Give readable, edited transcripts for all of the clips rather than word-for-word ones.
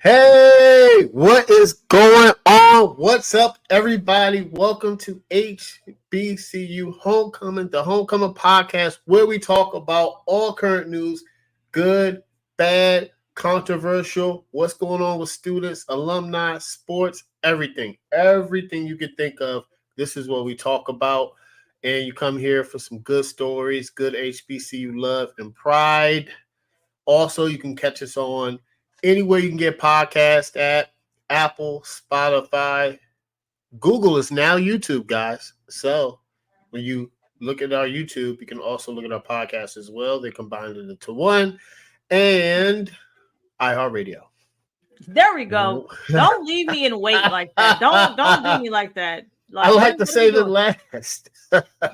Hey, what is going on? What's up, everybody? Welcome to HBCU Homecoming, the Homecoming podcast, where we talk about all current news, good, bad, controversial, what's going on with students, alumni, sports, everything. Everything you could think of. This is what we talk about. And you come here for some good stories, good HBCU love and pride. Also, you can catch us on anywhere you can get podcasts at Apple, Spotify. Google is now YouTube, guys. So when you look at our YouTube, you can also look at our podcast as well. They combined it into one. And iHeartRadio. There we go. Don't leave me in wait like that. Don't do me like that. I like to say the last.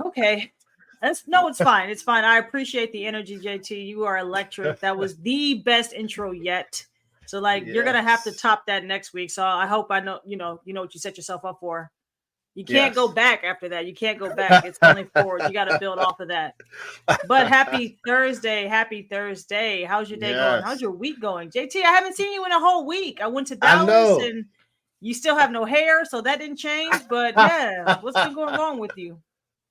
Okay. It's fine. It's fine. I appreciate the energy, JT. You are electric. That was the best intro yet. So you're gonna have to top that next week. So I hope I know you know what you set yourself up for. You can't go back after that. You can't go back. It's only forward. You got to build off of that. But happy Thursday. Happy Thursday. How's your day going? How's your week going? JT, I haven't seen you in a whole week. I went to Dallas and you still have no hair, so that didn't change. But yeah, what's been going on with you?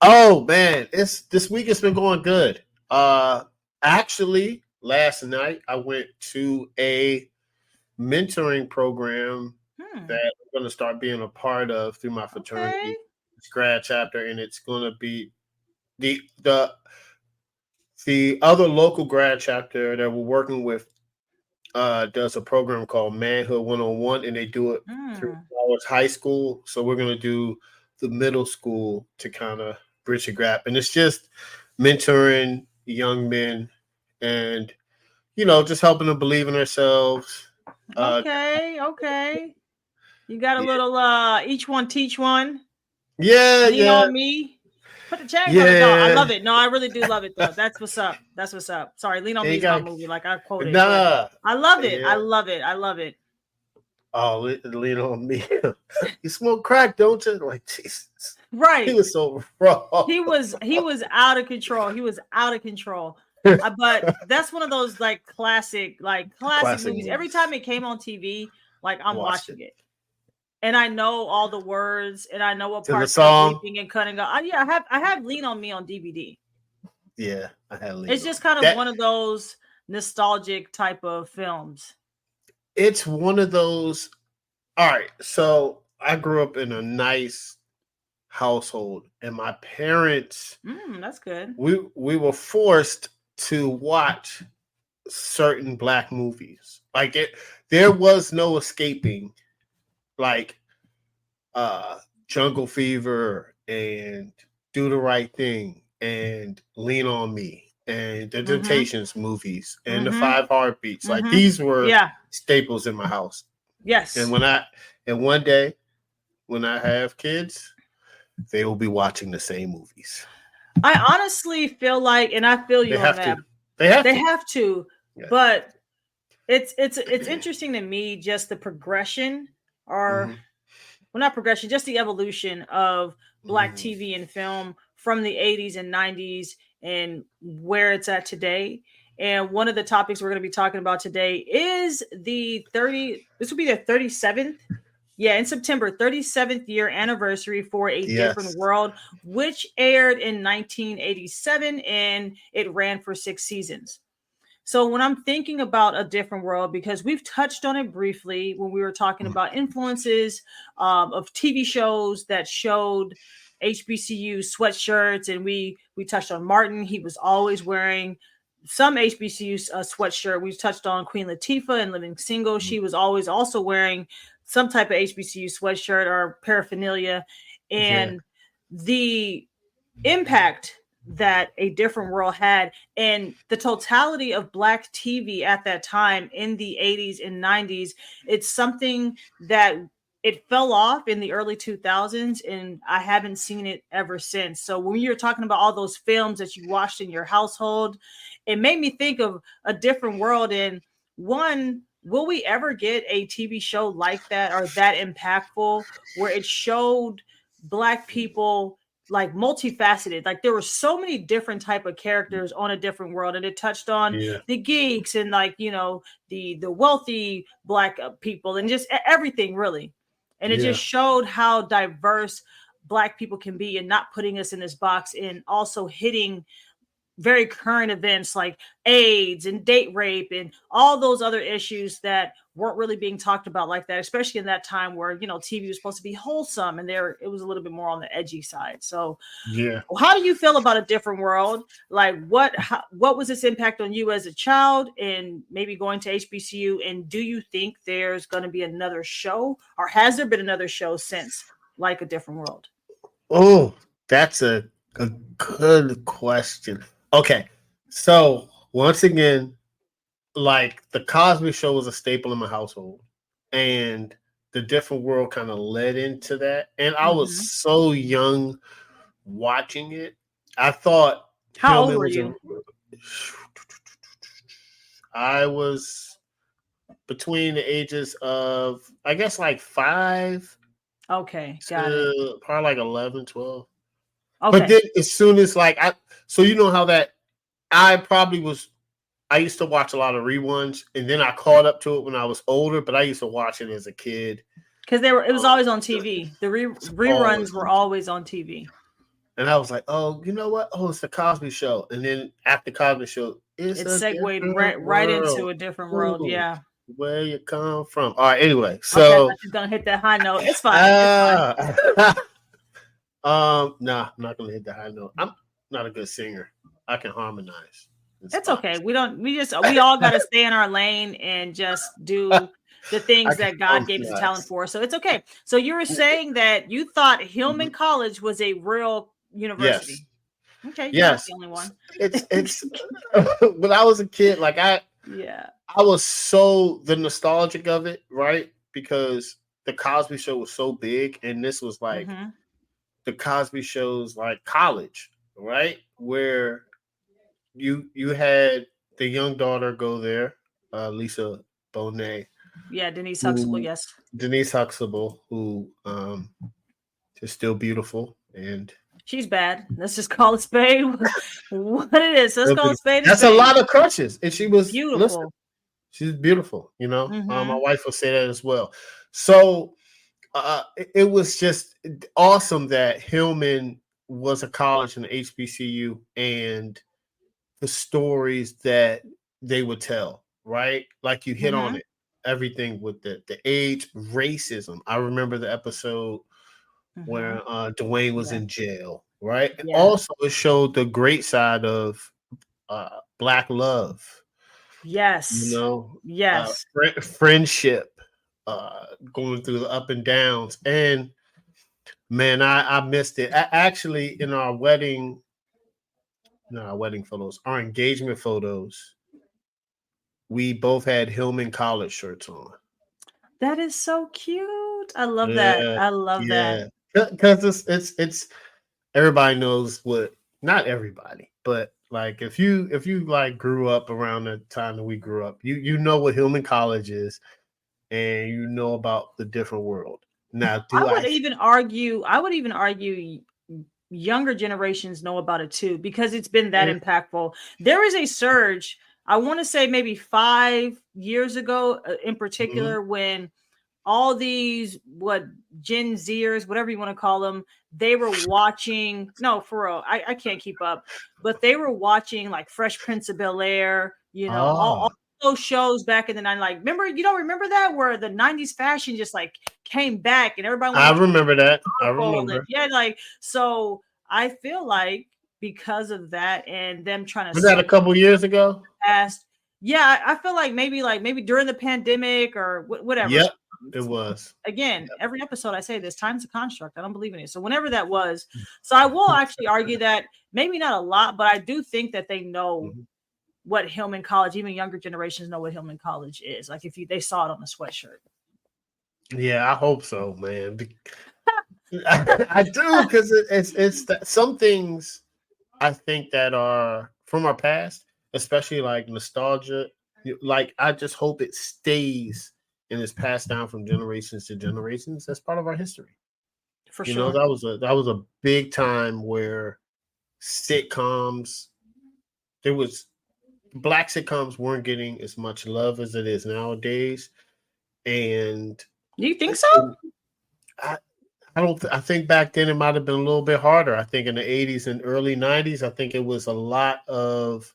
Oh man, this week has been going good. Actually, last night I went to a mentoring program that I'm going to start being a part of through my fraternity grad chapter, and it's going to be the other local grad chapter that we're working with does a program called Manhood 101, and they do it through high school. So we're going to do the middle school to kind of bridge the gap, and it's just mentoring young men and just helping them believe in themselves. Okay. You got a little each one teach one. Yeah, Lean on me. Put the chain on it. No, I love it. No, I really do love it though. That's what's up. Sorry, Lean on Me is my movie. Like I quoted. Nah. I love it. Yeah. I love it. Oh, Lean on Me. You smoke crack, don't you? Like Jesus. Right. He was so raw. He was out of control. But that's one of those classic movies. Every time it came on TV, I'm watching it. And I know all the words, and I know what parts are bleeping and cutting out. I have Lean on Me on DVD. Yeah, I have Lean. It's just kind of one of those nostalgic type of films. It's one of those. All right, so I grew up in a nice household, and my parents. That's good. We were forced to watch certain Black movies. There was no escaping. Jungle Fever and Do the Right Thing and Lean on Me and the Temptations movies and the Five Heartbeats. These were staples in my house. Yes. And one day when I have kids, they will be watching the same movies. I honestly feel like, and I feel you on that. They have to. Yeah. But it's interesting to me, just the progression not progression, just the evolution of Black TV and film from the 80s and 90s and where it's at today. And one of the topics we're going to be talking about today is this will be the 37th. Yeah, in September, 37th year anniversary for A Different World, which aired in 1987 and it ran for 6 seasons. So when I'm thinking about A Different World, because we've touched on it briefly when we were talking about influences of TV shows that showed HBCU sweatshirts, and we touched on Martin. He was always wearing some HBCU sweatshirt. We touched on Queen Latifah and Living Single. She was always also wearing some type of HBCU sweatshirt or paraphernalia, and the impact that A Different World had and the totality of Black TV at that time in the 80s and 90s. It's something that it fell off in the early 2000s, and I haven't seen it ever since. So when you're talking about all those films that you watched in your household, it made me think of A Different World. And one, will we ever get a TV show like that or that impactful where it showed Black people like multifaceted. Like there were so many different type of characters on a different world, and it touched on the geeks and like, you know, the wealthy Black people and just everything really. And it just showed how diverse Black people can be, and not putting us in this box, and also hitting very current events like AIDS and date rape and all those other issues that weren't really being talked about like that, especially in that time where, you know, TV was supposed to be wholesome, and there it was a little bit more on the edgy side. So how do you feel about A Different World? Like what was its impact on you as a child, and maybe going to HBCU? And do you think there's going to be another show, or has there been another show since like A Different World? Oh, that's a good question. Okay, so once again, like the Cosby Show was a staple in my household, and The Different World kind of led into that. And I was so young watching it. I thought, how old were you? I was between the ages of, I guess, like 5. Okay, got it. Probably like 11, 12. Okay. But then as soon as like so you know how that I used to watch a lot of reruns, and then I caught up to it when I was older, but I used to watch it as a kid. Because it was always on TV. The reruns were always on TV. And I was like, oh, you know what? Oh, it's the Cosby Show. And then after Cosby Show, it segued right into A Different World. Ooh, yeah. Where you come from? All right, anyway. So okay, she's gonna hit that high note. It's fine. It's fine. Nah, I'm not gonna hit the high note. I'm not a good singer. I can harmonize. It's okay. We all got to stay in our lane and just do the things that God gave us a talent for. So it's okay. So you were saying that you thought Hillman College was a real university. Yes. Okay. You're not the only one. It's when I was a kid, like I was so the nostalgic of it, right? Because the Cosby Show was so big, and this was like the Cosby Show's like college, right? Where you had the young daughter go there, Lisa Bonet. Yeah, Denise Huxtable, yes. Denise Huxtable, who is still beautiful, and she's bad. Let's just call it spade what it is. Let's call it spade. That's spade. A lot of crutches, and she was beautiful. Listen, she's beautiful, you know. My wife will say that as well. So it was just awesome that Hillman was a college and HBCU, and the stories that they would tell, right? Like you hit on it, everything with the age, racism. I remember the episode where Dwayne was in jail, right? And also it showed the great side of Black love. Yes. You know? Yes. Friendship, going through the up and downs. And man, I missed it. Actually, in our wedding photos, our engagement photos, we both had Hillman College shirts on. That is so cute. I love that. I love that. Because it's everybody knows what, not everybody, but like if you like grew up around the time that we grew up, you know what Hillman College is, and you know about The Different World. Now, I would even argue younger generations know about it too, because it's been that impactful. There is a surge, I want to say maybe 5 years ago in particular, when all these Gen Zers, whatever you want to call them, they were watching, no, for real, I can't keep up, but they were watching like Fresh Prince of Bel-Air, you know, all those shows back in the 90s. Like, you don't remember that, where the 90s fashion just like came back and everybody I remember that. I remember. Yeah, like, so I feel like because of that and them trying to, was that a couple years ago? Past, yeah, I feel like maybe during the pandemic or whatever. Yep, it was. Again, every episode I say this, time's a construct. I don't believe in it. So whenever that was, so I will actually argue that maybe not a lot, but I do think that they know what Hillman College, even younger generations know what Hillman College is. Like if they saw it on a sweatshirt. Yeah, I hope so, man. I do, because it's some things I think that are from our past, especially like nostalgia. Like I just hope it stays and is passed down from generations to generations. That's part of our history. For sure. That was a big time where sitcoms, black sitcoms weren't getting as much love as it is nowadays. And you think so? I think back then it might have been a little bit harder. I think in the 80s and early 90s, I think it was a lot of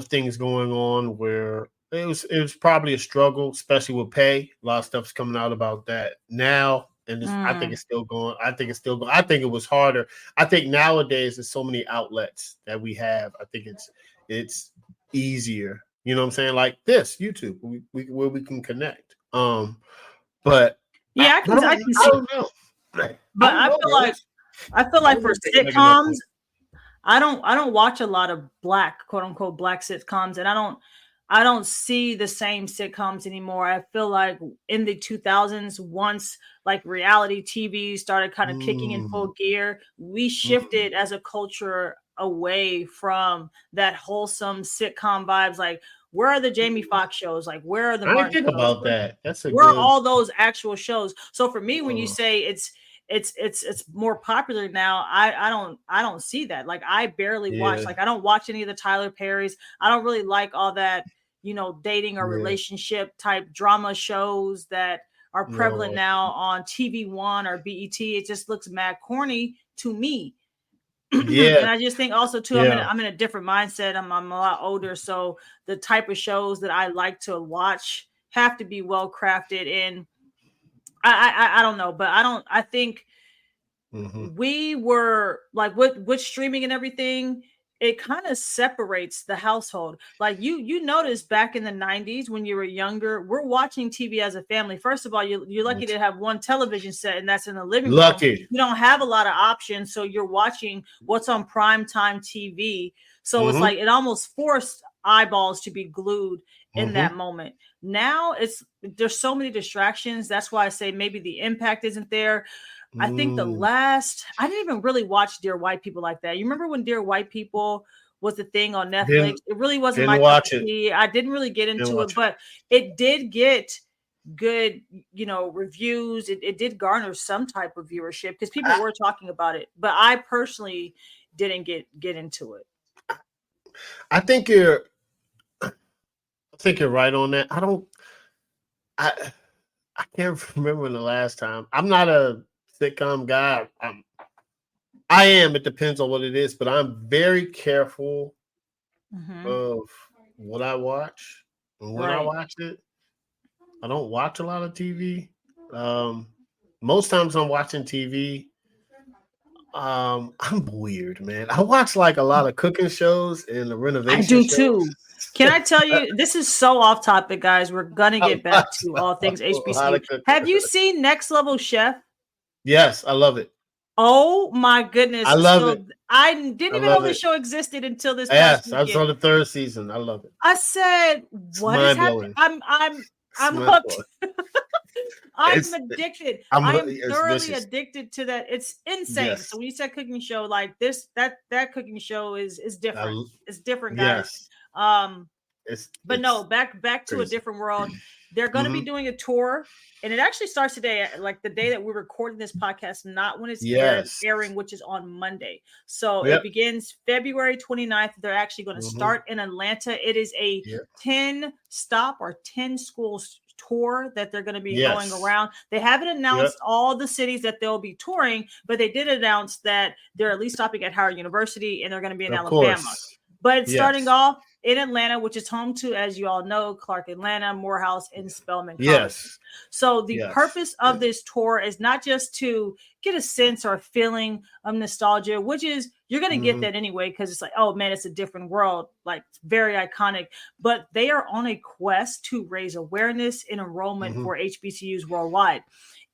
things going on where it was probably a struggle, especially with pay. A lot of stuff's coming out about that now, and I think it's still going. I think it was harder. I think nowadays there's so many outlets that we have. I think it's easier. You know what I'm saying? Like this YouTube, where we can connect. But yeah, I can see. I don't know. But I feel like for sitcoms, I don't watch a lot of quote unquote black sitcoms, and I don't see the same sitcoms anymore. I feel like in the 2000s, once like reality TV started kind of kicking in full gear, we shifted as a culture away from that wholesome sitcom vibes. Like, where are the Jamie Foxx shows? Like, where are the Martin shows? About that. Where are all those actual shows? So for me, when you say it's more popular now, I don't see that. Like, I barely watch. Like, I don't watch any of the Tyler Perrys. I don't really like all that, dating or relationship type drama shows that are prevalent now on TV One or BET. It just looks mad corny to me. Yeah. And I just think also too, I'm in a different mindset. I'm a lot older, so the type of shows that I like to watch have to be well crafted. And I don't know, but I think we were like with streaming and everything, it kind of separates the household. Like you notice back in the 90s when you were younger, we're watching TV as a family. First of all, you're lucky to have one television set, and that's in the living room. You don't have a lot of options, so you're watching what's on primetime TV. So it's like it almost forced eyeballs to be glued in that moment. Now there's so many distractions. That's why I say maybe the impact isn't there. I think I didn't even really watch Dear White People like that. You remember when Dear White People was the thing on Netflix? It really wasn't my cup of tea. I didn't really get into it, but it did get good, reviews. It did garner some type of viewership because people were talking about it. But I personally didn't get into it. I think you're right on that. I can't remember the last time. I'm not a sitcom guy. I am. It depends on what it is, but I'm very careful of what I watch and when I watch it. I don't watch a lot of TV. Most times I'm watching TV. I'm weird, man. I watch like a lot of cooking shows and the renovation. I do too. Can I tell you, this is so off topic, guys. We're gonna get back to all things HBCU. Have you seen Next Level Chef? Yes, I love it. Oh my goodness. I love it. I didn't even know this show existed until this past weekend. I was on the 3rd season. I love it. I said, what is happening? I'm hooked. I'm addicted. I am thoroughly addicted to that. It's insane. Yes. So when you said cooking show, like this, that cooking show is different. It's different, guys. Yes. But no, back to crazy. A different world. They're going to be doing a tour, and it actually starts today, like the day that we're recording this podcast, not when it's airing, which is on Monday. So it begins February 29th. They're actually going to start in Atlanta. It is a 10 schools tour that they're going to be going around. They haven't announced all the cities that they'll be touring, but they did announce that they're at least stopping at Howard University, and they're going to be in Alabama. But it's starting off in Atlanta, which is home to, as you all know, Clark Atlanta, Morehouse, and Spelman College. Yes. So the purpose of this tour is not just to get a sense or a feeling of nostalgia, which is you're going to get that anyway, because it's like, oh man, it's a different world, like very iconic. But they are on a quest to raise awareness and enrollment for HBCUs worldwide.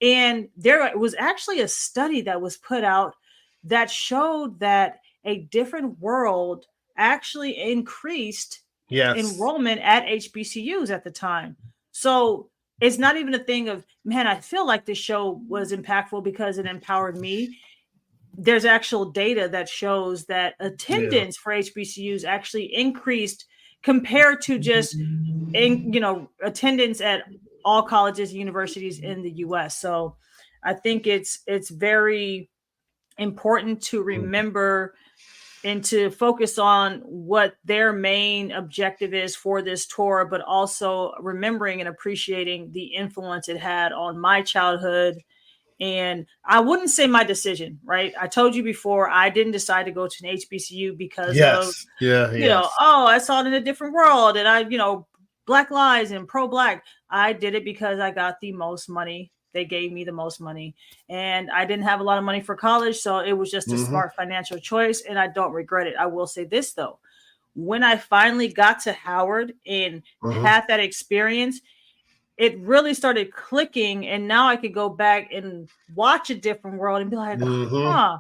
And there was actually a study that was put out that showed that a different world actually increased enrollment at HBCUs at the time. So it's not even a thing of, man, I feel like this show was impactful because it empowered me. There's actual data that shows that attendance for HBCUs actually increased compared to just, attendance at all colleges and universities in the U.S. So I think it's very important to remember and to focus on what their main objective is for this tour, but also remembering and appreciating the influence it had on my childhood. And I wouldn't say my decision, right? I told you before, I didn't decide to go to an HBCU because of, oh, I saw it in a different world and I, Black lives and pro-Black. I did it because I got the most money. They gave me the most money and I didn't have a lot of money for college. So it was just a smart financial choice and I don't regret it. I will say this though, when I finally got to Howard and had that experience, it really started clicking. And now I could go back and watch a different world and be like, huh.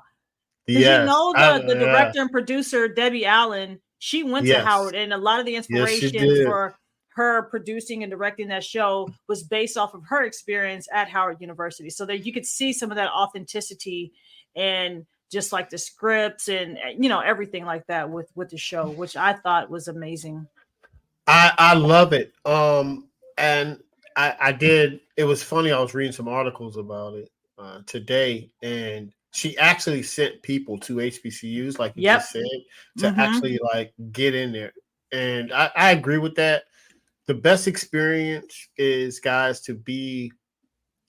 Because the director and producer, Debbie Allen, she went to Howard and a lot of the inspiration for her producing and directing that show was based off of her experience at Howard University. So that you could see some of that authenticity and just like the scripts and, everything like that with the show, which I thought was amazing. I love it. And I did. It was funny. I was reading some articles about it today and she actually sent people to HBCUs, like you just said, to actually like get in there. And I agree with that. The best experience is, guys, to be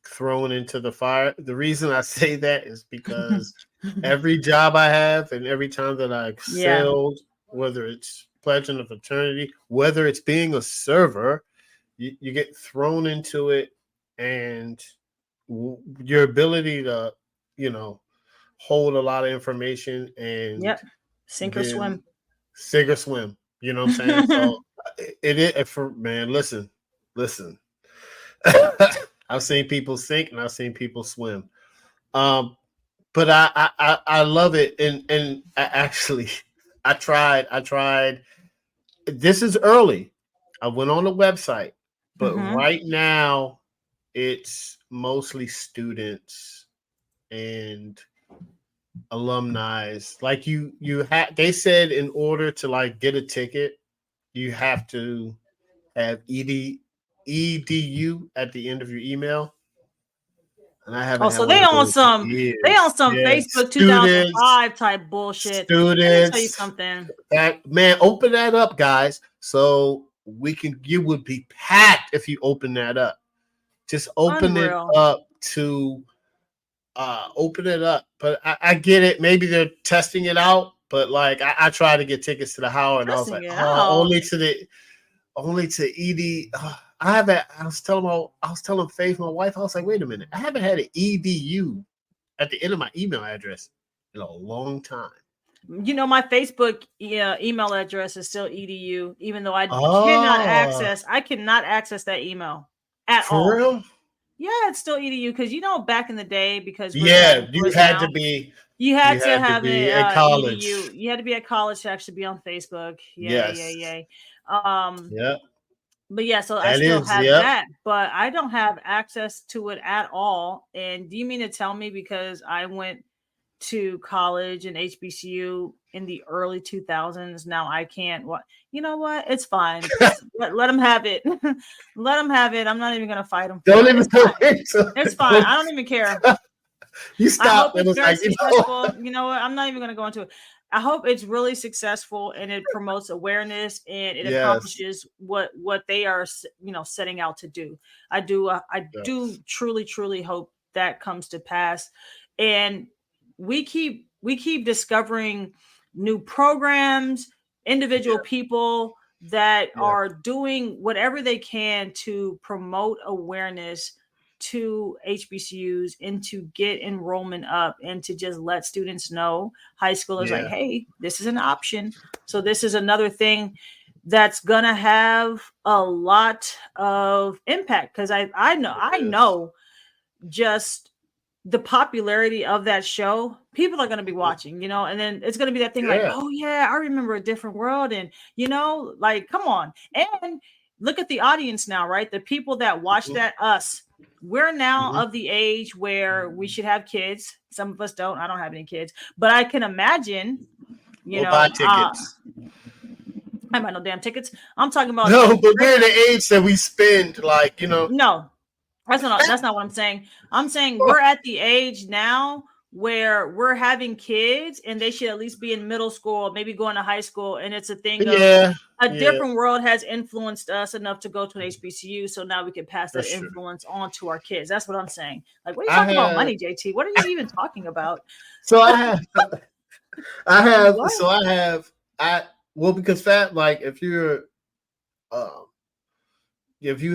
thrown into the fire. The reason I say that is because every job I have and every time that I excelled, whether it's pledging a fraternity, whether it's being a server, you get thrown into it, and your ability to, hold a lot of information and sink or swim. You know what I'm saying? So it is for man. Listen. I've seen people sink and I've seen people swim. But I love it, and I tried. This is early. I went on the website, but right now it's mostly students and alumni. Like they said in order to like get a ticket, you have to have edu at the end of your email. And I haven't. So they on some Facebook 2005 type bullshit. Students, let me tell you something. Man, open that up, guys. So you would be packed if you open that up. Just open it up to open it up. But I get it. Maybe they're testing it out. But like I tried to get tickets to the Howard, and I was like, only to ED. I was telling Faith, my wife, I was like, wait a minute, I haven't had an EDU at the end of my email address in a long time. My Facebook email address is still EDU, even though I cannot access that email at all. For real? Yeah, it's still EDU because back in the day, because you had to be at college. EDU. You had to be at college to actually be on Facebook. Yeah. But yeah, so I still have that, but I don't have access to it at all. And do you mean to tell me because I went to college and HBCU in the early 2000s, now I can't? What? You know what? It's fine. let them have it. Let them have it. I'm not even gonna fight them. It's fine. I don't even care. You stop. It was very successful. You know what? I'm not even gonna go into it. I hope it's really successful and it promotes awareness and it accomplishes what they are, setting out to do. I do truly hope that comes to pass. And we keep discovering new programs, individual people that are doing whatever they can to promote awareness to HBCUs and to get enrollment up and to just let students know, high schoolers, like, hey, this is an option. So this is another thing that's gonna have a lot of impact, because I know just the popularity of that show, people are going to be watching, and then it's going to be that thing like, oh yeah, I remember A Different World. And, like, come on. And look at the audience now, right? The people that watch that, us, we're now of the age where we should have kids. Some of us don't. I don't have any kids, but I can imagine, buy tickets. I might no damn tickets. I'm talking about but we're the age that we spend, like, No, That's not what I'm saying. I'm saying we're at the age now where we're having kids and they should at least be in middle school, maybe going to high school. And it's a thing of different world has influenced us enough to go to an HBCU. So now we can pass that influence on to our kids. That's what I'm saying. Like, what are you talking about money, JT? What are you even talking about? So because that, like, if you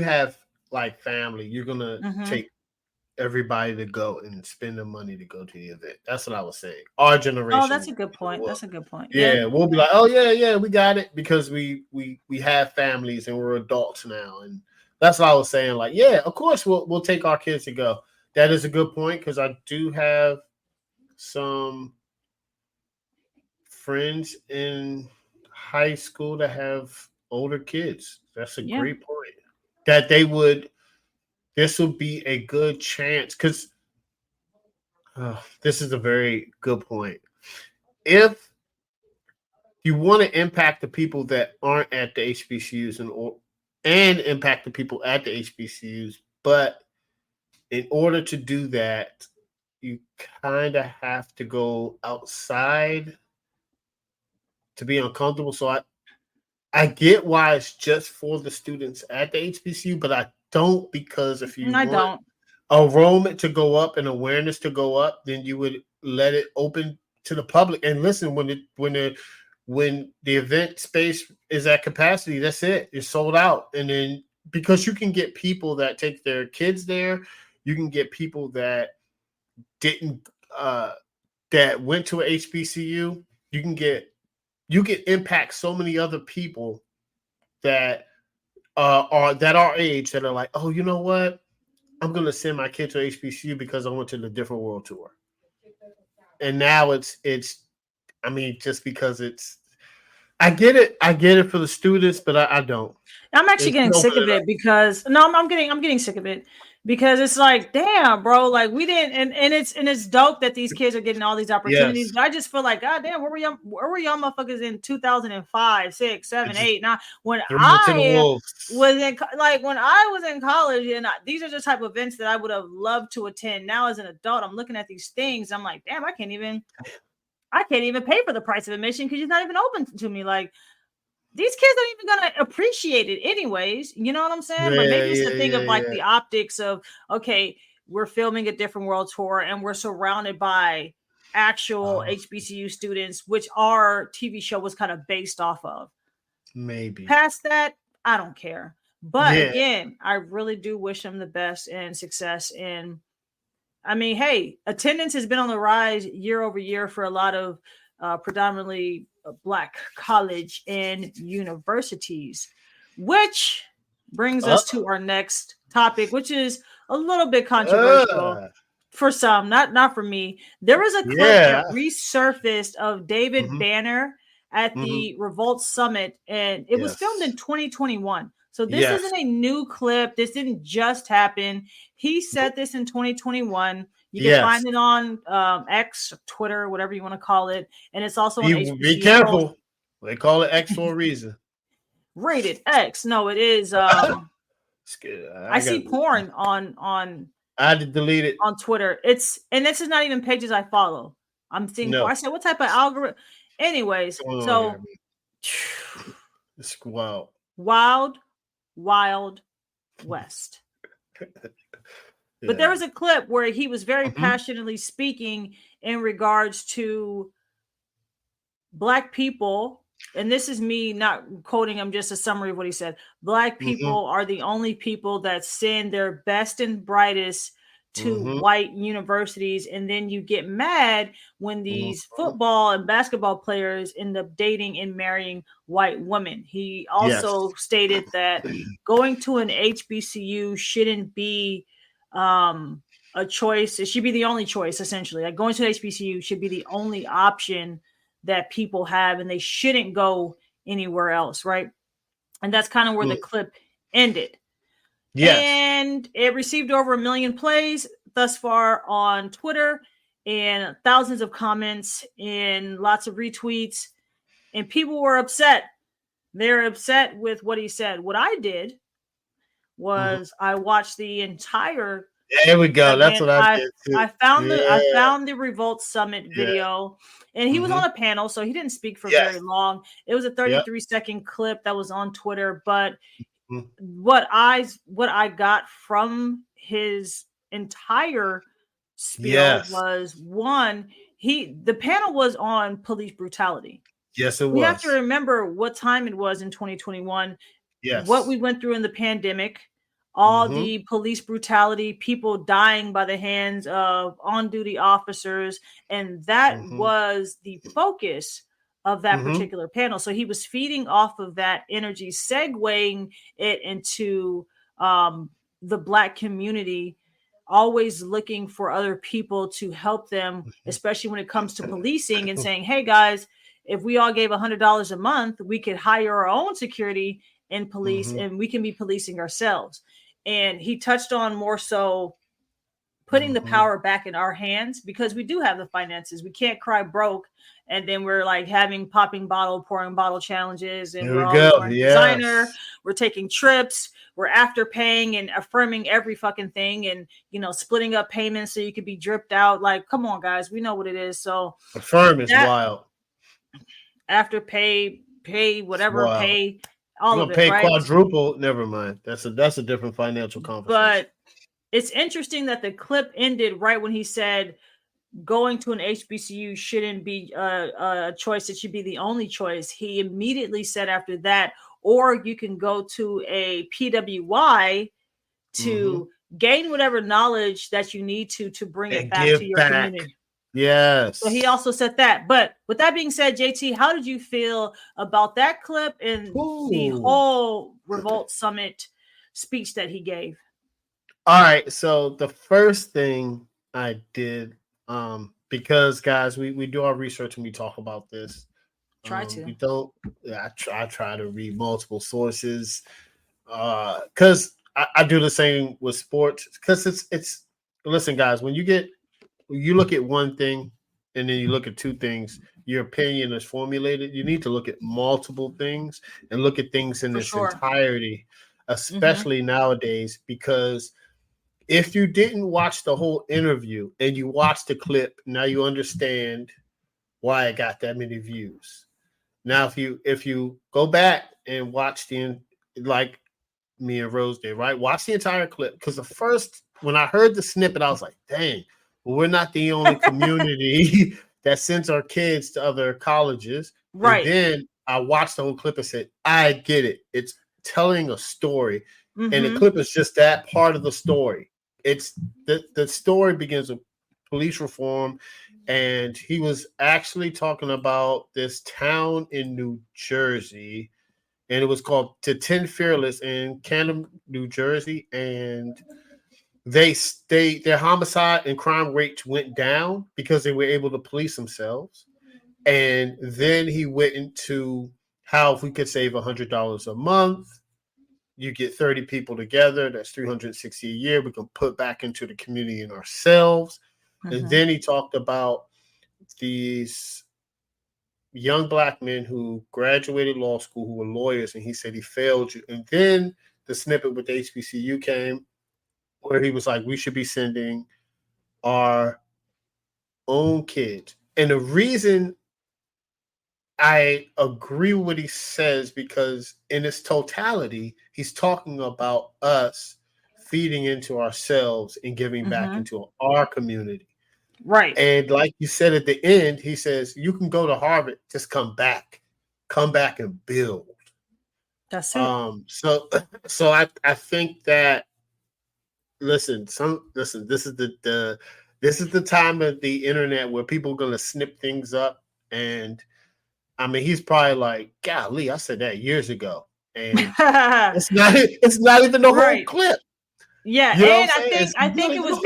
have like family, you're gonna take everybody to go and spend the money to go to the event. That's what I was saying. Our generation. Oh, that's a good point. That's a good point. Yeah, we'll be like, oh yeah, we got it because we have families and we're adults now, and that's what I was saying. Like, yeah, of course we'll take our kids to go. That is a good point because I do have some friends in high school that have older kids. That's a great point. That this would be a good chance because this is a very good point. If you want to impact the people that aren't at the HBCUs and impact the people at the HBCUs, but in order to do that, you kind of have to go outside to be uncomfortable. So I get why it's just for the students at the HBCU, but I don't, because if you want enrollment to go up and awareness to go up, then you would let it open to the public. And listen, when the event space is at capacity, that's it. It's sold out. And then because you can get people that take their kids there, you can get people that didn't that went to a HBCU. You can impact so many other people that are our age that are like, oh, you know what? I'm going to send my kid to HBCU because I went to the Different World Tour. And now it's just because I get it for the students, but I don't. I'm actually getting sick of it because I'm getting sick of it because it's like, damn, bro, like we didn't, and it's dope that these kids are getting all these opportunities. Yes. But I just feel like, God damn, where were y'all motherfuckers in 2005, 6, 7, 8, 9 when I was in college, and these are the type of events that I would have loved to attend. Now as an adult, I'm looking at these things, I'm like, damn, I can't even pay for the price of admission because it's not even open to me. Like, these kids aren't even going to appreciate it anyways. You know what I'm saying? But maybe it's the thing of like the optics of, okay, we're filming a Different World Tour and we're surrounded by actual HBCU students, which our TV show was kind of based off of. Maybe. Past that, I don't care. But again, I really do wish them the best and success. And I mean, hey, attendance has been on the rise year over year for a lot of predominantly Black college and universities, which brings us to our next topic, which is a little bit controversial for some, not for me. There was a clip that resurfaced of David Banner at the Revolt Summit, and it was filmed in 2021. So this isn't a new clip. This didn't just happen. He said this in 2021. You can find it on X, Twitter, whatever you want to call it. And it's also on HBCU. Be careful. Pulse. They call it X for a reason. Rated X. No, it is. I see porn on. I had to delete it. On Twitter. This is not even pages I follow. I'm seeing porn. I said, what type of algorithm? Anyways, so. It's wild. Wild West. But there was a clip where he was very passionately speaking in regards to Black people. And this is me not quoting him, just a summary of what he said. Black people are the only people that send their best and brightest to white universities. And then you get mad when these football and basketball players end up dating and marrying white women. He also stated that going to an HBCU shouldn't be a choice. It should be the only choice, essentially. Like, going to an HBCU should be the only option that people have, and they shouldn't go anywhere else, right? And that's kind of where the clip ended. Yes. And it received over 1 million plays thus far on Twitter, and thousands of comments and lots of retweets, and people were upset. They're upset with what he said. What I did was I watched the entire. There we go. That's what I did too. I found the Revolt Summit video, and he was on a panel, so he didn't speak for very long. It was a 33-second clip that was on Twitter, but what I got from his entire spiel was one, the panel was on police brutality. Yes, it was. We have to remember what time it was in 2021. Yes. What we went through in the pandemic, all the police brutality, people dying by the hands of on-duty officers, and that was the focus of that particular panel. So he was feeding off of that energy, segueing it into the Black community, always looking for other people to help them, especially when it comes to policing, and saying, hey guys, if we all gave $100 a month, we could hire our own security and police, and we can be policing ourselves. And he touched on more so putting the power back in our hands, because we do have the finances. We can't cry broke, and then we're like pouring bottle challenges, and we're all wearing designer. We're taking trips. We're after paying and affirming every fucking thing, and splitting up payments so you could be dripped out. Like, come on, guys, we know what it is. So affirm is wild. After pay whatever, pay all of it. Pay quadruple. Never mind. That's a different financial conversation. But it's interesting that the clip ended right when he said going to an HBCU shouldn't be a choice. It should be the only choice. He immediately said after that, or you can go to a PWI to gain whatever knowledge that you need to bring it back to your community. Yes. So he also said that. But with that being said, JT, how did you feel about that clip and the whole Revolt Summit speech that he gave? All right. So the first thing I did, because guys, we do our research and we talk about this. We don't. I try to read multiple sources, because I do the same with sports. Because it's listen, guys, when you look at one thing and then you look at two things, your opinion is formulated. You need to look at multiple things and look at things in its entirety, especially nowadays, because if you didn't watch the whole interview and you watched the clip, now you understand why it got that many views. Now, if you go back and watch like me and Rose did, right? Watch the entire clip, because when I heard the snippet, I was like, dang, well, we're not the only community that sends our kids to other colleges. Right. And then I watched the whole clip and said, I get it. It's telling a story. And the clip is just that part of the story. It's the story begins with police reform, and he was actually talking about this town in New Jersey, and it was called To 10 Fearless in Camden, New Jersey, and their homicide and crime rates went down because they were able to police themselves. And then he went into how if we could save $100 a month, you get 30 people together, that's 360 a year, we can put back into the community and ourselves. And then he talked about these young Black men who graduated law school, who were lawyers, and he said he failed you. And then the snippet with the HBCU came, where he was like, we should be sending our own kids. And the reason I agree with what he says, because in its totality, he's talking about us feeding into ourselves and giving back into our community. Right. And like you said at the end, he says, you can go to Harvard, just come back and build. That's it. So I think that, listen, this is the time of the internet where people are going to snip things up. And I mean, he's probably like, golly, I said that years ago. And it's not even the whole clip. Yeah, you know and I think it was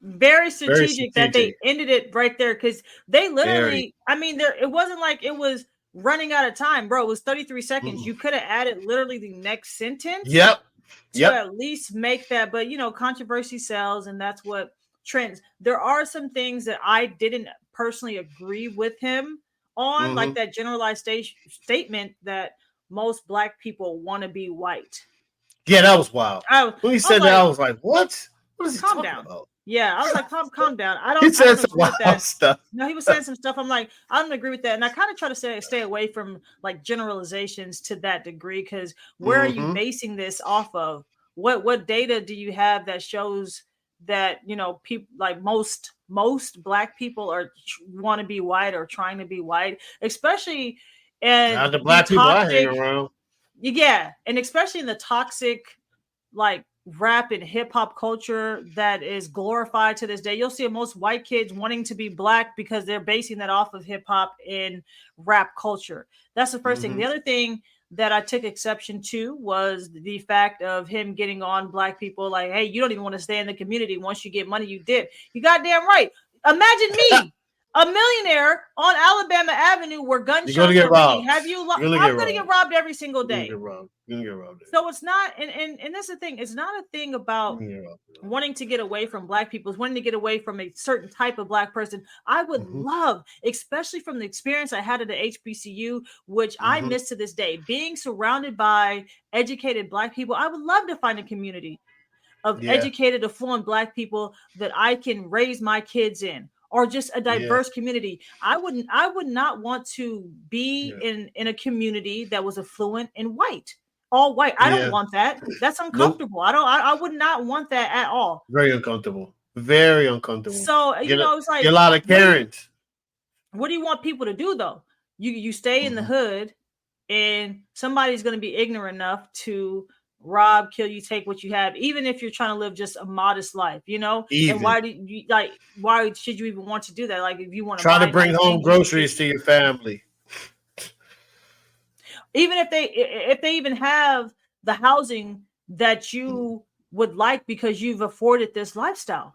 very strategic that they ended it right there, because they literally, it wasn't like it was running out of time, bro. It was 33 seconds. You could have added literally the next sentence. To at least make that, but controversy sells, and that's what trends. There are some things that I didn't personally agree with him on, like that generalized statement that most Black people want to be white. Yeah, that was wild. When he said that, I was like, "What? What is he talking about?" Yeah, I was like, calm down. He said some wild stuff. No, he was saying some stuff. I'm like, I don't agree with that, and I kind of try to stay away from like generalizations to that degree, because where are you basing this off of? What data do you have that shows that, you know, people like most Black people are want to be white or trying to be white, especially and the Black people I hang around. Yeah, and especially in the toxic, like, rap and hip hop culture that is glorified to this day. You'll see most white kids wanting to be Black because they're basing that off of hip hop and rap culture. That's the first thing. The other thing that I took exception to was the fact of him getting on Black people like, hey, you don't even want to stay in the community. Once you get money, you dip. You goddamn right. Imagine me. A millionaire on Alabama Avenue where gunshots are ringing. Have you? I'm going to get robbed every single day. You're going to get robbed. So it's not, and that's the thing. It's not a thing about wanting to get away from Black people. It's wanting to get away from a certain type of Black person. I would love, especially from the experience I had at the HBCU, which I miss to this day, being surrounded by educated Black people. I would love to find a community of educated, affluent Black people that I can raise my kids in, or just a diverse community. I would not want to be in a community that was affluent and white, all white. I don't want that. That's uncomfortable. Nope. I would not want that at all. Very uncomfortable. Very uncomfortable. So you know, it's like a lot of Karens. What do you want people to do though? You stay in the hood, and somebody's going to be ignorant enough to rob, kill you, take what you have, even if you're trying to live just a modest life, you know. And why do you why should you even want to do that? Like, if you want to try to bring home groceries to your family, even if they even have the housing that you would like because you've afforded this lifestyle.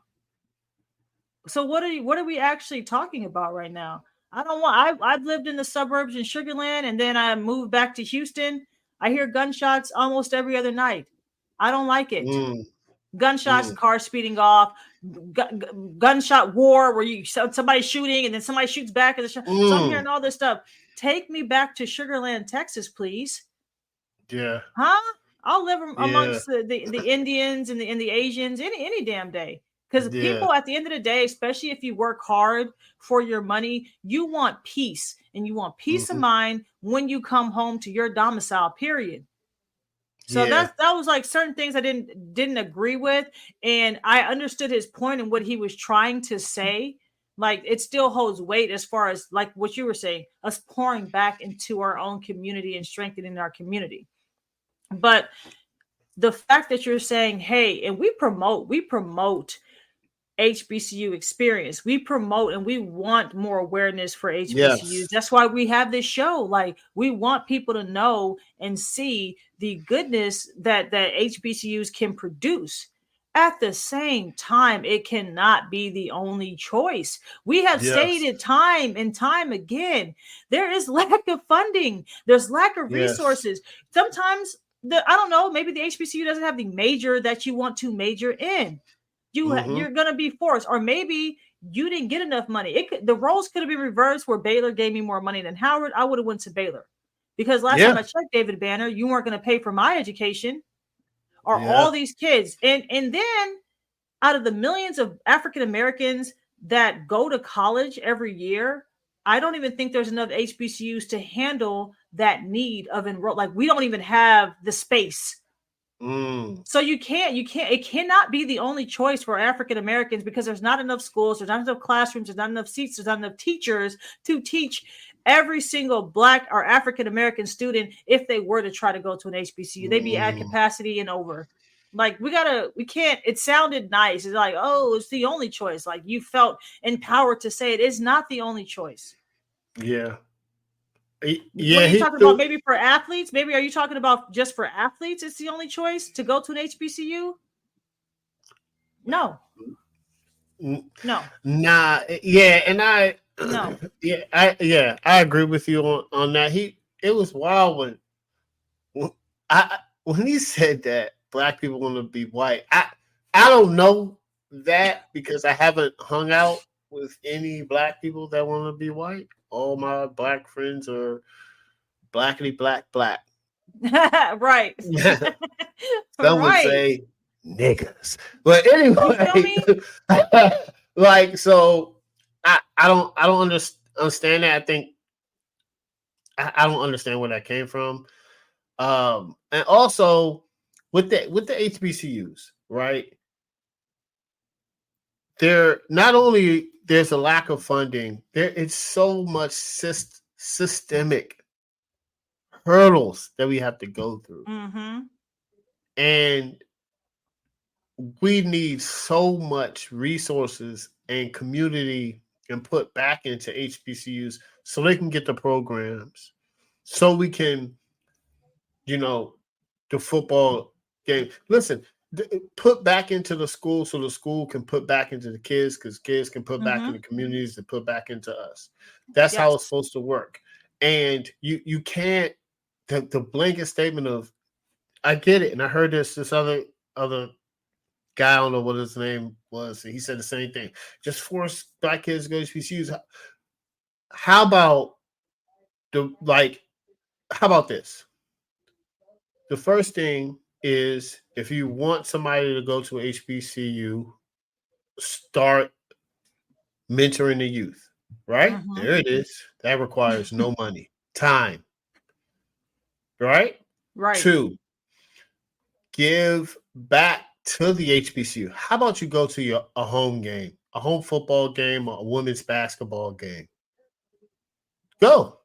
So what are we actually talking about right now? I've lived in the suburbs in Sugar Land, and then I moved back to Houston. I hear gunshots almost every other night. I don't like it. Gunshots, cars speeding off, gunshot war where somebody's shooting and then somebody shoots back. So I'm hearing all this stuff. Take me back to Sugar Land, Texas, please. Yeah. Huh? I'll live amongst the Indians and the Asians any damn day. Because people, at the end of the day, especially if you work hard for your money, you want peace, and you want peace of mind when you come home to your domicile, period. So that was like certain things I didn't agree with, and I understood his point and what he was trying to say. Like, it still holds weight as far as like what you were saying, us pouring back into our own community and strengthening our community. But the fact that you're saying, hey, and we promote HBCU experience. We promote and we want more awareness for HBCUs. Yes. That's why we have this show. Like, we want people to know and see the goodness that HBCUs can produce. At the same time, it cannot be the only choice. We have stated time and time again, there is lack of funding. There's lack of resources. Sometimes, I don't know, maybe the HBCU doesn't have the major that you want to major in. You're going to be forced, or maybe you didn't get enough money. The roles could have been reversed where Baylor gave me more money than Howard. I would have went to Baylor, because last time I checked, David Banner, you weren't going to pay for my education or all these kids. And then out of the millions of African Americans that go to college every year, I don't even think there's enough HBCUs to handle that need of enroll. Like, we don't even have the space. So it cannot be the only choice for African Americans, because there's not enough schools, there's not enough classrooms, there's not enough seats, there's not enough teachers to teach every single Black or African American student. If they were to try to go to an HBCU, they'd be at capacity and over. Like, we can't, it sounded nice. It's like, oh, it's the only choice. Like, you felt empowered to say it is not the only choice. Yeah. Yeah, what are you talking about? Maybe for athletes? Maybe are you talking about just for athletes? It's the only choice to go to an HBCU? No. Nah. Yeah, and I agree with you on that. It was wild when he said that Black people want to be white. I don't know that, because I haven't hung out with any Black people that want to be white. All my Black friends are blackity black. Right. Some would say niggas. But anyway, like, so I don't understand that. I think I don't understand where that came from. And also with the HBCUs, right? There not only there's a lack of funding, there it's so much systemic hurdles that we have to go through. Mm-hmm. And we need so much resources and community and put back into HBCUs so they can get the programs, so we can, the football game. Listen, put back into the school so the school can put back into the kids, because kids can put back in the communities and put back into us. That's how it's supposed to work. And you can't, the blanket statement of, I get it, and I heard this other guy, I don't know what his name was, and he said the same thing. Just force black kids to go to HBCUs. How about this? The first thing is, if you want somebody to go to HBCU, start mentoring the youth. Right? There it is. That requires no money, time. Right? Right. 2, give back to the HBCU. How about you go to a home game, a home football game, or a women's basketball game? Go.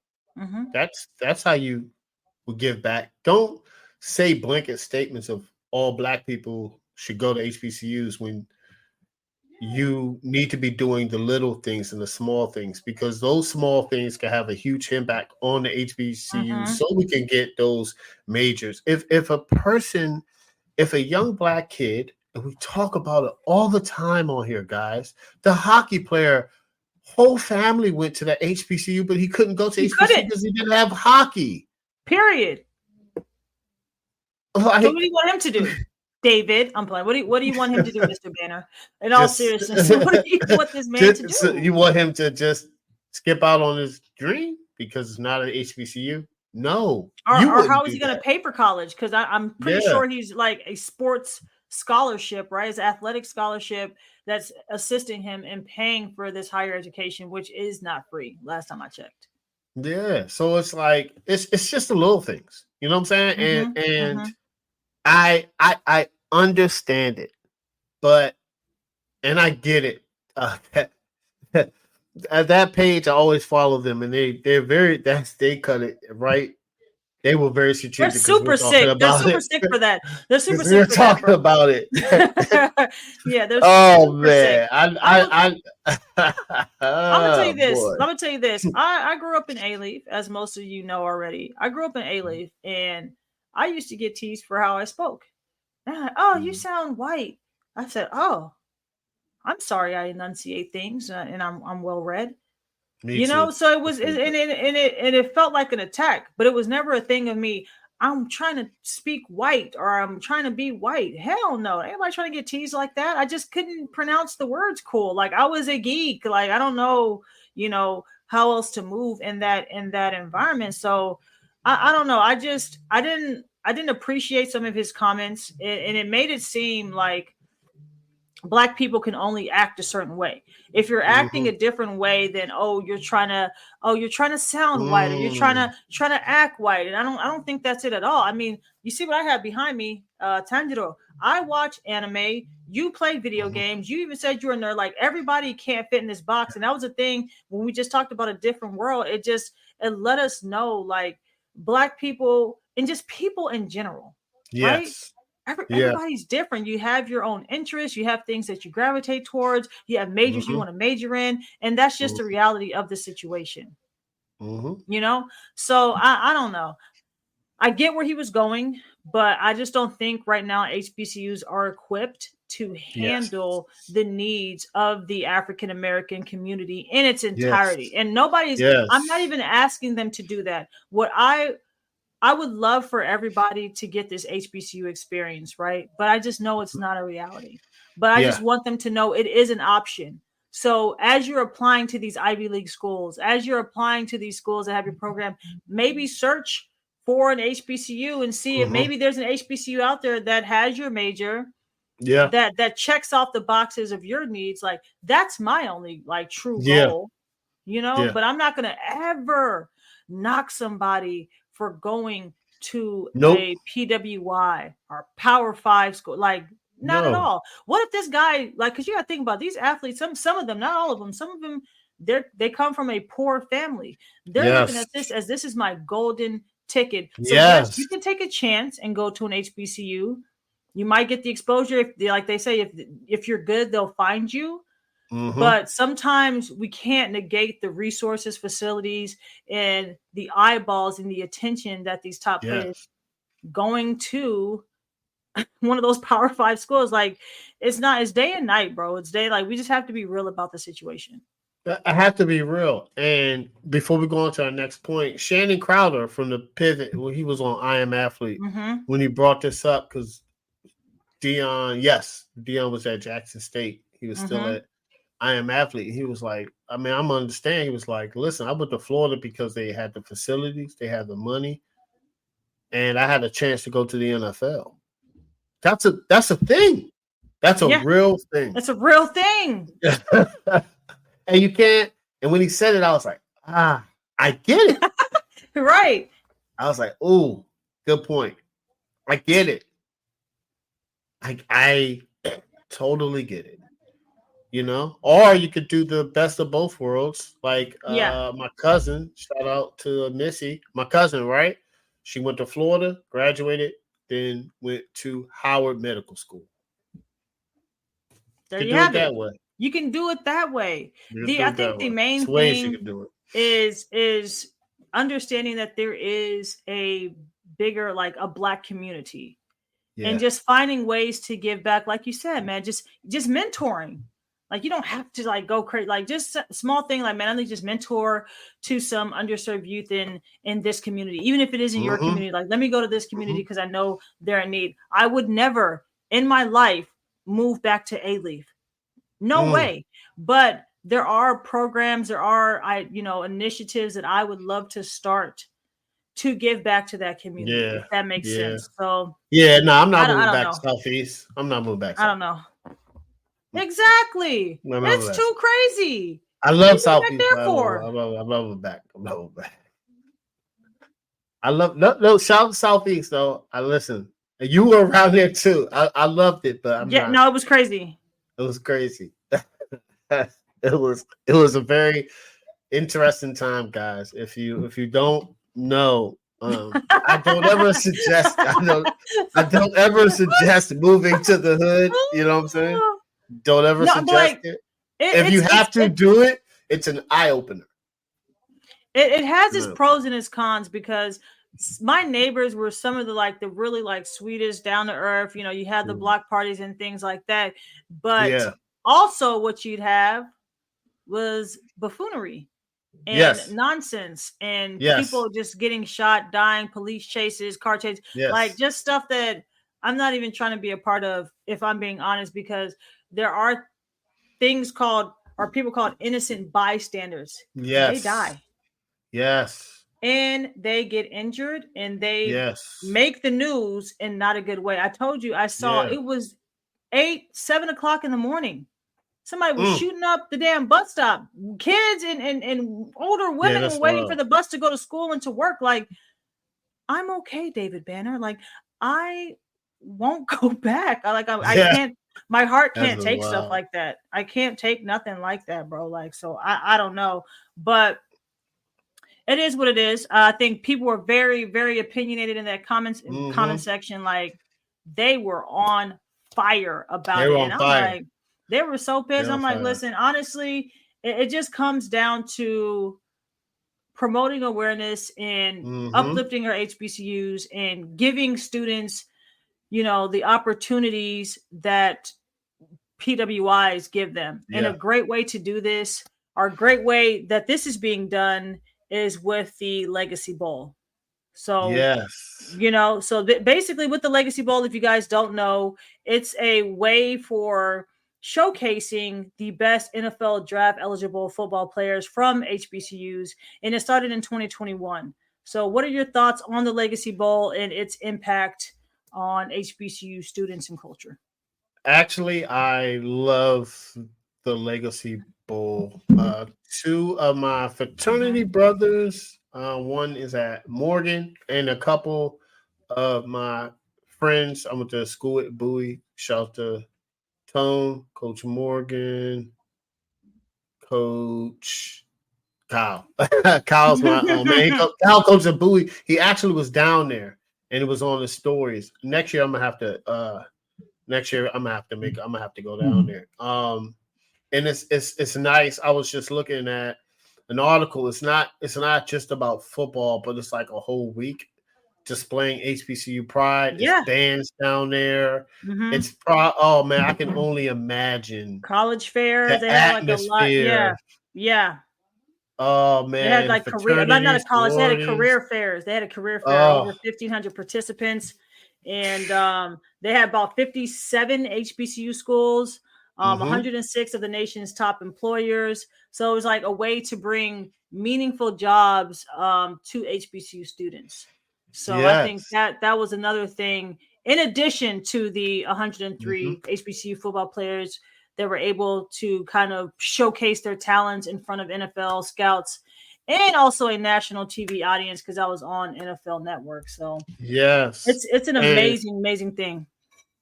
That's how you will give back. Don't say blanket statements of all black people should go to HBCUs when you need to be doing the little things and the small things, because those small things can have a huge impact on the HBCUs, so we can get those majors. If a young black kid, and we talk about it all the time on here, guys, the hockey player, whole family went to the HBCU, but he couldn't go to HBCU because he didn't have hockey. Period. Like, so what do you want him to do, David? I'm playing. What do you want him to do, Mr. Banner? In all seriousness, what do you want this man to do? So you want him to just skip out on his dream because it's not an HBCU? No. Or how is he going to pay for college? Because I'm pretty sure he's like a sports scholarship, right? It's an athletic scholarship that's assisting him in paying for this higher education, which is not free. Last time I checked. Yeah. So it's like, it's just the little things. You know what I'm saying? And I understand it, and I get it. At that page, I always follow them, and they cut it right. They were very strategic. They're super sick. They're super sick for that. They're super sick for that. We're talking about it. Yeah, they're super sick. I'm gonna tell you this. Boy. I'm gonna tell you this. I grew up in A-Leaf, as most of you know already. I grew up in A-Leaf, and I used to get teased for how I spoke. And you sound white. I said, oh, I'm sorry, I enunciate things, and I'm well read. You know, so it was, and it felt like an attack, but it was never a thing of me, I'm trying to speak white or I'm trying to be white. Hell no. Anybody trying to get teased like that? I just couldn't pronounce the words cool. Like, I was a geek. Like, I don't know, how else to move in that environment. So I don't know. I didn't appreciate some of his comments, and it made it seem like Black people can only act a certain way. If you're acting a different way, then you're trying to sound white, or you're trying to act white. And I don't think that's it at all. I mean, you see what I have behind me, Tanjiro. I watch anime. You play video games. You even said you're a nerd. Like, everybody can't fit in this box. And that was the thing when we just talked about a different world. It let us know, like, Black people and just people in general. Right? Everybody's different. You have your own interests. You have things that you gravitate towards. You have majors you want to major in. And that's just the reality of the situation. So I don't know. I get where he was going, but I just don't think right now HBCUs are equipped to handle the needs of the African American community in its entirety. And I'm not even asking them to do that. What I would love for everybody to get this HBCU experience, right? But I just know it's not a reality. But I just want them to know it is an option. So as you're applying to these Ivy League schools, as you're applying to these schools that have your program, maybe search for an HBCU and see if maybe there's an HBCU out there that has your major. Yeah. That checks off the boxes of your needs. Like, that's my only like true goal, but I'm not going to ever knock somebody for going to a PWI or Power 5 school. Like, not at all. What if this guy, like, because you got to think about these athletes, some of them, not all of them, some of them, they come from a poor family. They're looking at this as this is my golden ticket. So yes, you can take a chance and go to an HBCU. You might get the exposure. If, like they say, if you're good, they'll find you. But sometimes we can't negate the resources, facilities, and the eyeballs and the attention that these top players going to one of those Power 5 schools. Like, it's day and night, bro. It's day. Like, we just have to be real about the situation. I have to be real. And before we go on to our next point, Shannon Crowder from the Pivot, when he was on I Am Athlete, when he brought this up, because Dion was at Jackson State. He was still at I Am Athlete. He was like, I mean, I'm understand. He was like, listen, I went to Florida because they had the facilities, they had the money, and I had a chance to go to the NFL. That's a thing. That's a real thing. That's a real thing. And you can't. And when he said it, I was like, I get it. Right. I was like, oh, good point. I get it. I totally get it. Or you could do the best of both worlds. Like my cousin, shout out to Missy, my cousin, right? She went to Florida, graduated, then went to Howard Medical School. There you have it. That way. You can do it that way. I think the main thing is understanding that there is a bigger, like a Black community, and just finding ways to give back. Like you said, man, just mentoring. Like, you don't have to like go crazy. Like, just a small thing. Like, man, I need to just mentor to some underserved youth in this community, even if it isn't your community. Like, let me go to this community because I know they're in need. I would never in my life move back to A-Leaf. No way. But there are programs, there are initiatives that I would love to start to give back to that community. If that makes sense. So I'm not moving back to Southeast. I'm not moving back. I don't know. Exactly. It's too crazy. I love Southeast. I love it back. I love no shout Southeast though. I listen. You were around there too. I loved it, but no, it was crazy. It was crazy. It was a very interesting time, guys. If you don't know, I don't ever suggest. I don't ever suggest moving to the hood. You know what I'm saying? Don't ever suggest it. If you have to do it, it's an eye opener. It has its pros and its cons because my neighbors were some of the really sweetest, down to earth. You had the block parties and things like that, but also what you'd have was buffoonery and nonsense and people just getting shot, dying, police chases, car chases, like just stuff that I'm not even trying to be a part of, if I'm being honest, because there are things people called innocent bystanders. They die. Yes. And they get injured and they make the news in not a good way. I told you, I saw it was 7 o'clock in the morning. Somebody was shooting up the damn bus stop. Kids and older women were waiting for the bus to go to school and to work. Like, I'm okay, David Banner. Like, I won't go back. I can't. My heart can't take stuff like that. I can't take nothing like that, bro. Like, so I don't know, but it is what it is. I think people were very, very opinionated in that comment section. Like, they were on fire about it. And I'm like, they were so pissed. I'm like, listen, honestly, it just comes down to promoting awareness and uplifting our HBCUs and giving students, the opportunities that PWIs give them. And a great way to do this, or a great way that this is being done, is with the Legacy Bowl. So, basically with the Legacy Bowl, if you guys don't know, it's a way for showcasing the best NFL draft eligible football players from HBCUs. And it started in 2021. So what are your thoughts on the Legacy Bowl and its impact on HBCU students and culture? Actually, I love the Legacy Bowl. Two of my fraternity brothers, one is at Morgan, and a couple of my friends I went to school at Bowie. Shout out to Tone, Coach Morgan, Coach Kyle. Kyle's my man. Kyle coaches at Bowie. He actually was down there, and it was on the stories. Next year, I'm gonna have to. Next year, I'm gonna have to go down there. And it's nice. I was just looking at an article. It's not just about football, but it's like a whole week displaying HBCU pride. Yeah. It's bands down there. It's oh man, I can only imagine college fairs. The atmosphere. Like a lot. Yeah. Oh man, they had like career, not a college. They had a career fairs. They had a career fair, over 1,500 participants, and they had about 57 HBCU schools, 106 of the nation's top employers. So it was like a way to bring meaningful jobs to HBCU students. So I think that was another thing, in addition to the 103 HBCU football players that were able to kind of showcase their talents in front of NFL scouts and also a national TV audience, because I was on NFL Network. So yes, it's an amazing thing.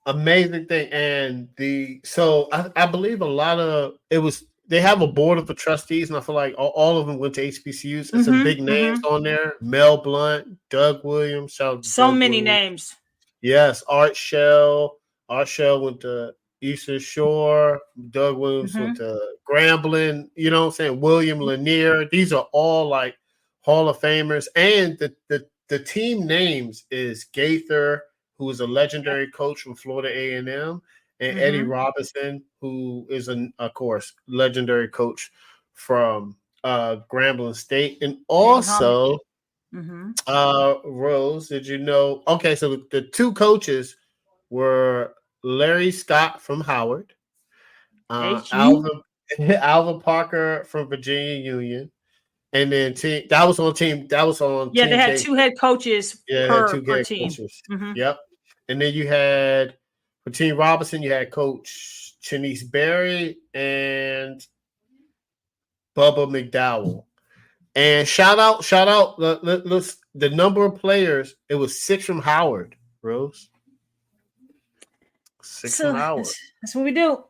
Amazing thing. And I believe a lot of it was, they have a board of the trustees, and I feel like all of them went to HBCUs. It's some big names on there. Mel Blunt, Doug Williams. So many names. Yes, Art Shell. Art Shell went to Eastern Shore. Doug Williams went to Grambling. You know what I'm saying? William Lanier. These are all like Hall of Famers. And the team names is Gaither, who is a legendary coach from Florida A&M, and Eddie Robinson, who is, of course, legendary coach from Grambling State. And also, Rose, did you know? Okay, so the two coaches were Larry Scott from Howard, Alvin Parker from Virginia Union, and then that was on. Yeah, they had two head coaches per team. Yep. And then you had, for Team Robinson, you had Coach Chenise Berry and Bubba McDowell. And shout out the number of players. It was 6 from Howard, Rose. 6 from Howard. That's what we do.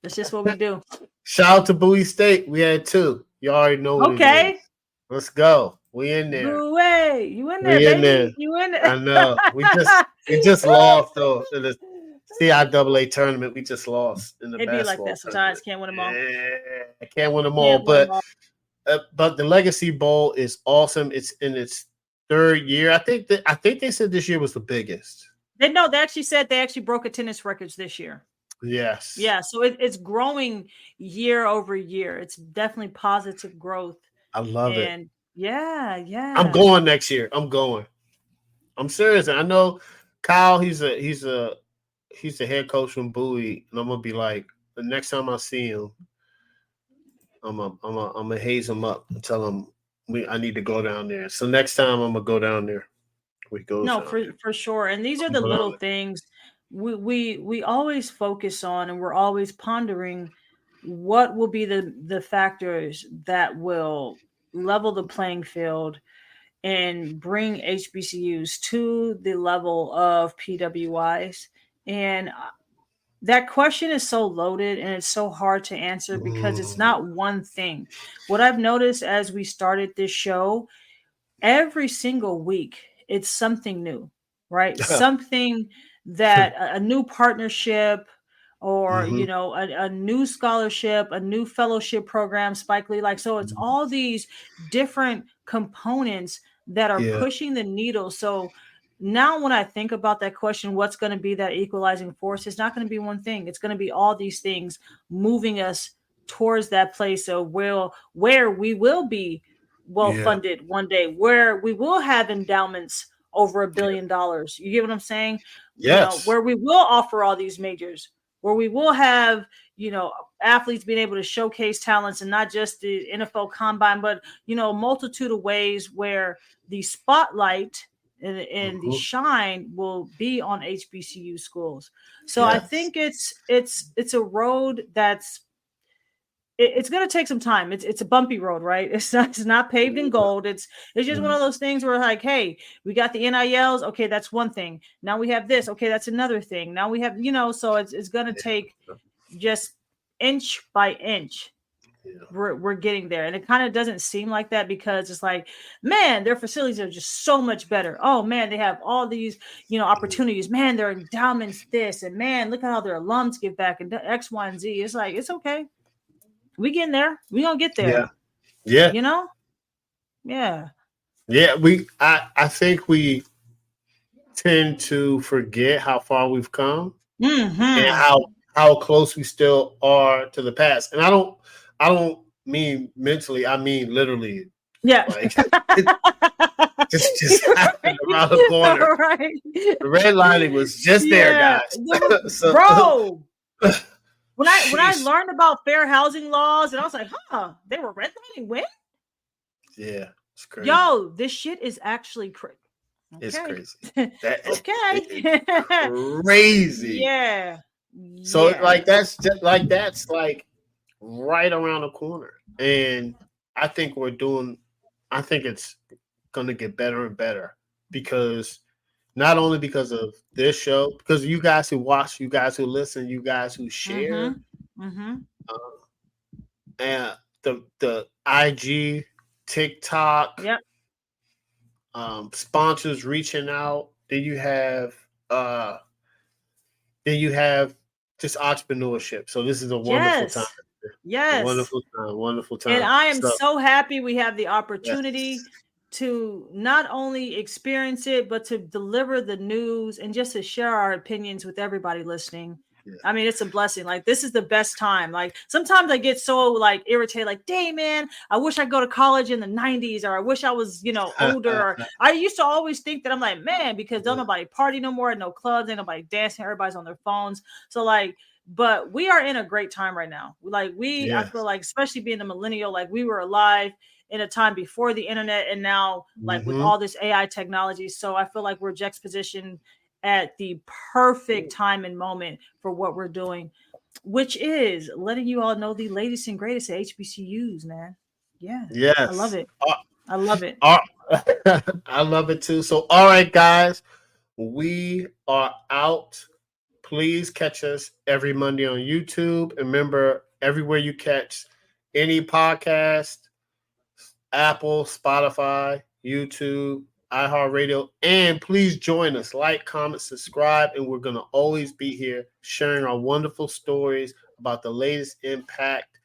That's just what we do. Shout out to Bowie State. We had 2. You already know what it is. Let's go. We in there. Bowie, you in there, baby. You in there. I know. We just lost though in the CIAA tournament. We just lost in the basketball. It'd be like that sometimes. Can't win them all. I can't win them all. But the Legacy Bowl is awesome. It's in its 3rd year. I think they said this year was the biggest. They actually said they broke attendance records this year. Yes. Yeah. So it's growing year over year. It's definitely positive growth. I love it. Yeah. I'm going next year. I'm serious. I know Kyle. He's the head coach from Bowie, and I'm gonna be like, the next time I see him, I'm gonna haze him up and tell him I need to go down there. So next time I'm gonna go down there. For sure. And these are the little things we always focus on, and we're always pondering what will be the factors that will level the playing field and bring HBCUs to the level of PWIs. And that question is so loaded, and it's so hard to answer because it's not one thing. What I've noticed as we started this show, every single week, it's something new, right? Something that a new partnership, or a new scholarship, a new fellowship program, Spike Lee, so it's all these different components that are pushing the needle. So now when I think about that question, what's going to be that equalizing force? It's not going to be one thing. It's going to be all these things moving us towards that place of where we will be well-funded one day, where we will have endowments over $1 billion. You get what I'm saying? Yes. Where we will offer all these majors. where we will have, athletes being able to showcase talents, and not just the NFL Combine, but, a multitude of ways where the spotlight and the shine will be on HBCU schools. So I think it's a road that's it's going to take some time. It's a bumpy road, right? It's not paved in gold. It's just one of those things where, like, hey, we got the NILs. Okay, that's one thing. Now we have this. Okay, that's another thing. Now we have, so it's going to take just inch by inch. We're getting there, and it kind of doesn't seem like that, because it's like, man, their facilities are just so much better. Oh man, they have all these opportunities. Man, their endowments this, and man, look at how their alums give back, and X, Y, and Z. It's like, it's okay. We getting there. We gonna get there. Yeah. Yeah. I think we tend to forget how far we've come and how close we still are to the past. And I don't mean mentally. I mean literally. Yeah. Like, just happened around the corner. Right. The red lining was just there, guys. Bro. When I learned about fair housing laws, and I was like, they were redlining when? Yeah, it's crazy. Yo, this shit is actually crazy. Okay. It's crazy. Crazy. Yeah. So that's right around the corner, and I think it's gonna get better and better, because not only because of this show, because you guys who watch, you guys who listen, you guys who share, and the IG, TikTok, sponsors reaching out. Then you have just entrepreneurship. So this is a wonderful time. Yes, wonderful time. And I am so happy we have the opportunity to not only experience it, but to deliver the news and just to share our opinions with everybody listening. Yeah. I mean, it's a blessing. Like, this is the best time. Like, sometimes I get so irritated, like, dang, man, I wish I'd go to college in the 90s, or I wish I was, older. Or I used to always think that, I'm like, man, because don't nobody party no more, no clubs, ain't nobody dancing, everybody's on their phones. So but we are in a great time right now. I feel like, especially being a millennial, like, we were alive in a time before the internet, and now with all this AI technology. So I feel like we're juxtapositioned at the perfect time and moment for what we're doing, which is letting you all know the latest and greatest at HBCUs, man. Yeah. Yes. I love it. I love it. I love it too. So, all right, guys, we are out. Please catch us every Monday on YouTube. And remember, everywhere you catch any podcast, Apple, Spotify, YouTube, iHeartRadio, and please join us. Like, comment, subscribe, and we're going to always be here sharing our wonderful stories about the latest impact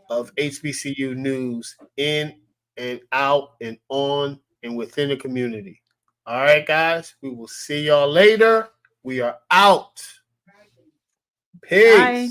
of HBCU news in and out and on and within the community. All right, guys, we will see y'all later. We are out. Peace. Bye.